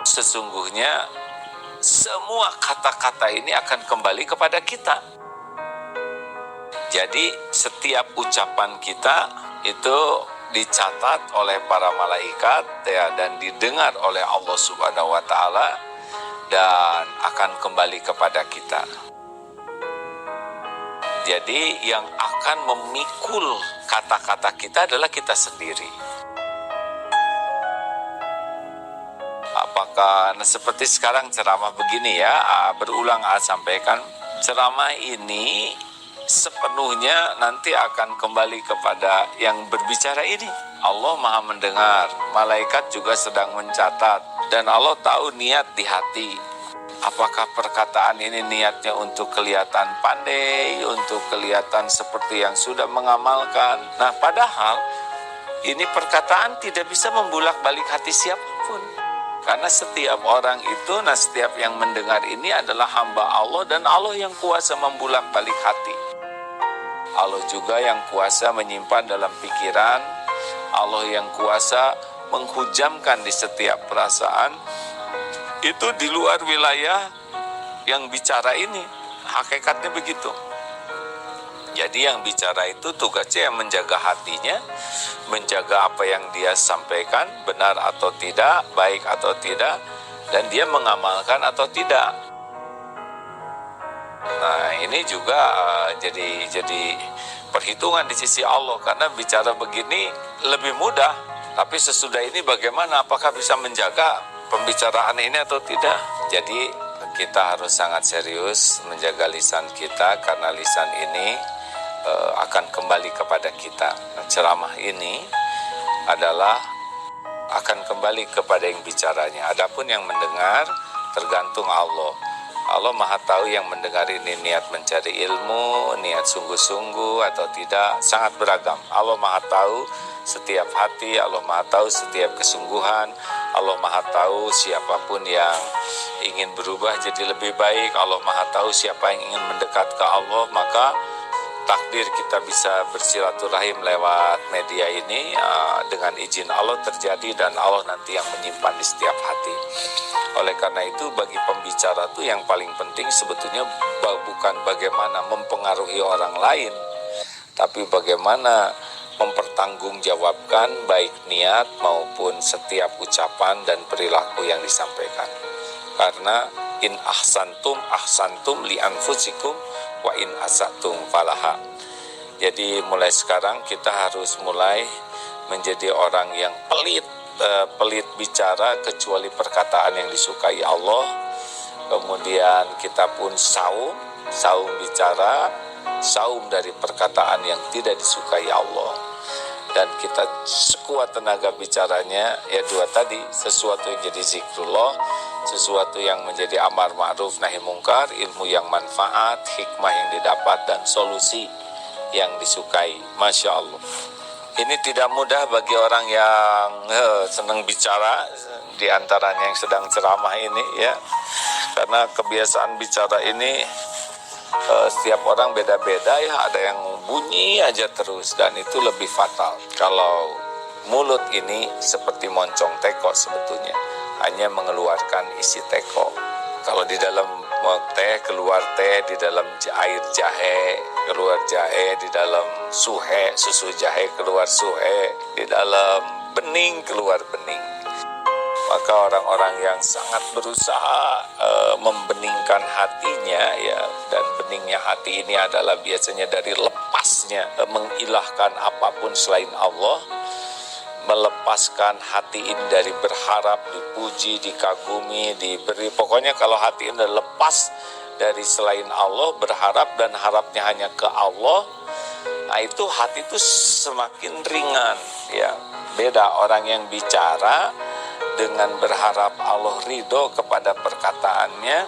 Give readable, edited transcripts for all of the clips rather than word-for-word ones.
sesungguhnya semua kata-kata ini akan kembali kepada kita. Jadi setiap ucapan kita itu dicatat oleh para malaikat ya, dan didengar oleh Allah Subhanahu wa taala dan akan kembali kepada kita. Jadi yang akan memikul kata-kata kita adalah kita sendiri. Apakah seperti sekarang ceramah begini ya, berulang sampaikan, ceramah ini sepenuhnya nanti akan kembali kepada yang berbicara ini. Allah Maha mendengar, malaikat juga sedang mencatat, dan Allah tahu niat di hati. Apakah perkataan ini niatnya untuk kelihatan pandai, untuk kelihatan seperti yang sudah mengamalkan. Nah, padahal ini perkataan tidak bisa membulak-balik hati siapapun. Karena setiap orang itu, setiap yang mendengar ini adalah hamba Allah, dan Allah yang kuasa membulak-balik hati. Allah juga yang kuasa menyimpan dalam pikiran, Allah yang kuasa menghujamkan di setiap perasaan. Itu di luar wilayah yang bicara ini, hakikatnya begitu. Jadi yang bicara itu tugasnya yang menjaga hatinya, menjaga apa yang dia sampaikan, benar atau tidak, baik atau tidak, dan dia mengamalkan atau tidak. Nah, ini juga jadi perhitungan di sisi Allah, karena bicara begini lebih mudah, tapi sesudah ini bagaimana, apakah bisa menjaga pembicaraan ini atau tidak. Jadi kita harus sangat serius menjaga lisan kita, karena lisan ini akan kembali kepada kita. Ceramah ini adalah akan kembali kepada yang bicaranya. Adapun yang mendengar tergantung Allah. Allah Maha tahu yang mendengar ini niat mencari ilmu, niat sungguh-sungguh atau tidak, sangat beragam. Allah Maha tahu setiap hati, Allah Maha tahu setiap kesungguhan, Allah Maha tahu siapapun yang ingin berubah jadi lebih baik, Allah Maha tahu siapa yang ingin mendekat ke Allah. Maka takdir kita bisa bersilaturahim lewat media ini, dengan izin Allah terjadi, dan Allah nanti yang menyimpan di setiap hati. Oleh karena itu bagi pembicara itu yang paling penting sebetulnya bukan bagaimana mempengaruhi orang lain, tapi bagaimana mempertanggungjawabkan baik niat maupun setiap ucapan dan perilaku yang disampaikan. Karena in ahsantum li anfusikum wa in asatum falaha. Jadi mulai sekarang kita harus mulai menjadi orang yang pelit bicara kecuali perkataan yang disukai Allah. Kemudian kita pun saum bicara, saum dari perkataan yang tidak disukai Allah. Dan kita sekuat tenaga bicaranya, ya dua tadi, sesuatu yang jadi zikrullah, sesuatu yang menjadi amar ma'ruf nahi mungkar, ilmu yang manfaat, hikmah yang didapat, dan solusi yang disukai. Masya Allah. Ini tidak mudah bagi orang yang senang bicara, di antaranya yang sedang ceramah ini ya. Karena kebiasaan bicara ini setiap orang beda-beda ya, ada yang bunyi aja terus, dan itu lebih fatal. Kalau mulut ini seperti moncong teko sebetulnya, hanya mengeluarkan isi teko. Kalau di dalam teh keluar teh, di dalam air jahe keluar jahe, di dalam susu jahe keluar suhe, di dalam bening keluar bening. Maka orang-orang yang sangat berusaha membeningkan hatinya ya, dan beningnya hati ini adalah biasanya dari lepasnya mengilahkan apapun selain Allah, melepaskan hati ini dari berharap dipuji, dikagumi, diberi. Pokoknya kalau hati ini lepas dari selain Allah, berharap dan harapnya hanya ke Allah, nah itu hati itu semakin ringan ya. Beda orang yang bicara dengan berharap Allah ridho kepada perkataannya,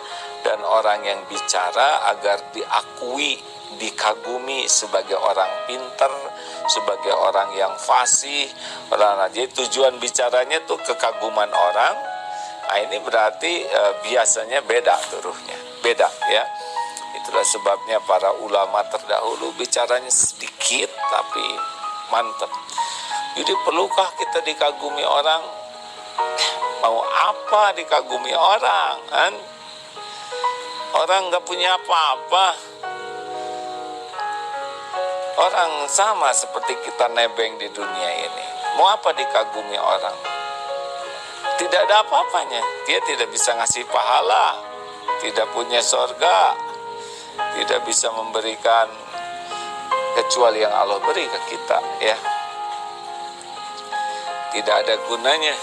dan orang yang bicara agar diakui, dikagumi sebagai orang pintar, sebagai orang yang fasih. Jadi tujuan bicaranya tuh kekaguman orang. Nah ini berarti biasanya beda turuhnya, beda ya. Itulah sebabnya para ulama terdahulu bicaranya sedikit tapi mantap. Jadi perlukah kita dikagumi orang? Mau apa dikagumi orang, kan? Orang nggak punya apa-apa. Orang sama seperti kita nebeng di dunia ini. Mau apa dikagumi orang? Tidak ada apa-apanya. Dia tidak bisa ngasih pahala, tidak punya sorga, tidak bisa memberikan kecuali yang Allah beri ke kita, ya. Tidak ada gunanya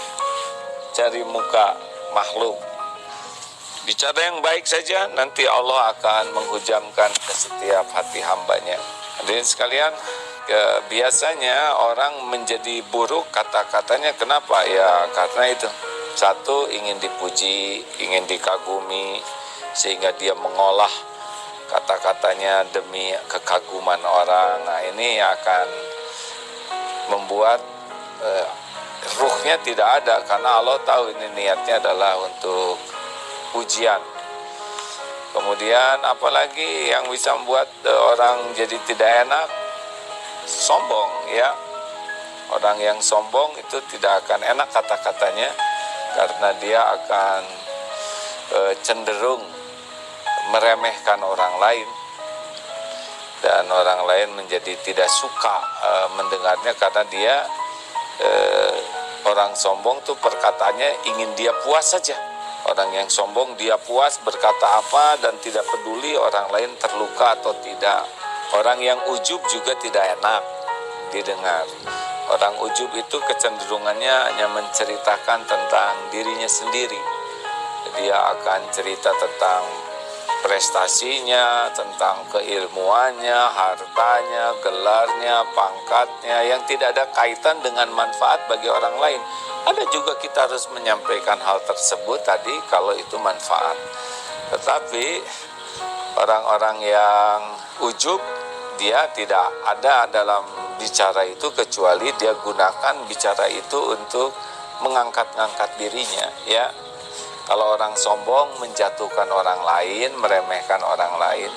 cari muka makhluk. Bicara yang baik saja, nanti Allah akan menghujamkan ke setiap hati hambanya. Hadirin sekalian, biasanya orang menjadi buruk kata-katanya. Kenapa? Ya karena itu. Satu, ingin dipuji, ingin dikagumi, sehingga dia mengolah kata-katanya demi kekaguman orang. Nah, ini akan membuat ruhnya tidak ada, karena Allah tahu ini niatnya adalah untuk pujian. Kemudian apalagi yang bisa membuat orang jadi tidak enak? Sombong, ya. Orang yang sombong itu tidak akan enak kata-katanya, karena dia akan cenderung meremehkan orang lain, dan orang lain menjadi tidak suka mendengarnya, karena dia orang sombong tuh perkataannya ingin dia puas saja. Orang yang sombong dia puas berkata apa dan tidak peduli orang lain terluka atau tidak. Orang yang ujub juga tidak enak didengar. Orang ujub itu kecenderungannya hanya menceritakan tentang dirinya sendiri. Dia akan cerita tentang prestasinya, tentang keilmuannya, hartanya, gelarnya, pangkatnya, yang tidak ada kaitan dengan manfaat bagi orang lain. Ada juga kita harus menyampaikan hal tersebut tadi kalau itu manfaat. Tetapi orang-orang yang ujub, dia tidak ada dalam bicara itu kecuali dia gunakan bicara itu untuk mengangkat-ngangkat dirinya, ya. Kalau orang sombong menjatuhkan orang lain, meremehkan orang lain.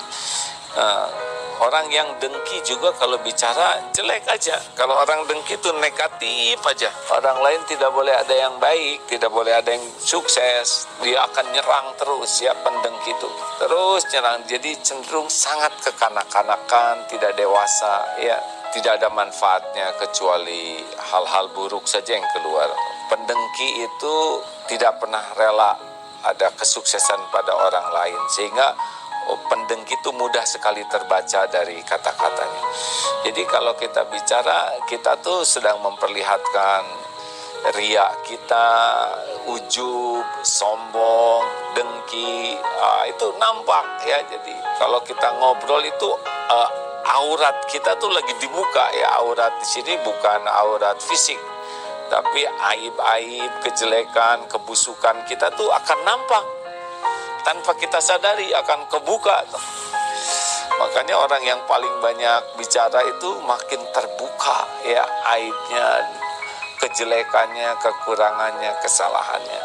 Orang yang dengki juga kalau bicara jelek aja. Kalau orang dengki itu negatif aja. Orang lain tidak boleh ada yang baik, tidak boleh ada yang sukses. Dia akan nyerang terus, ya, pendengki itu. Terus nyerang, jadi cenderung sangat kekanak-kanakan, tidak dewasa, ya. Tidak ada manfaatnya kecuali hal-hal buruk saja yang keluar. Pendengki itu tidak pernah rela ada kesuksesan pada orang lain, sehingga pendengki itu mudah sekali terbaca dari kata-katanya. Jadi kalau kita bicara, kita tuh sedang memperlihatkan riak kita, ujub, sombong, dengki, itu nampak, ya. Jadi kalau kita ngobrol itu aurat kita tuh lagi dibuka, ya. Aurat di sini bukan aurat fisik, tapi aib-aib, kejelekan, kebusukan kita tuh akan nampak. Tanpa kita sadari akan kebuka. Makanya orang yang paling banyak bicara itu makin terbuka, ya, aibnya, kejelekannya, kekurangannya, kesalahannya.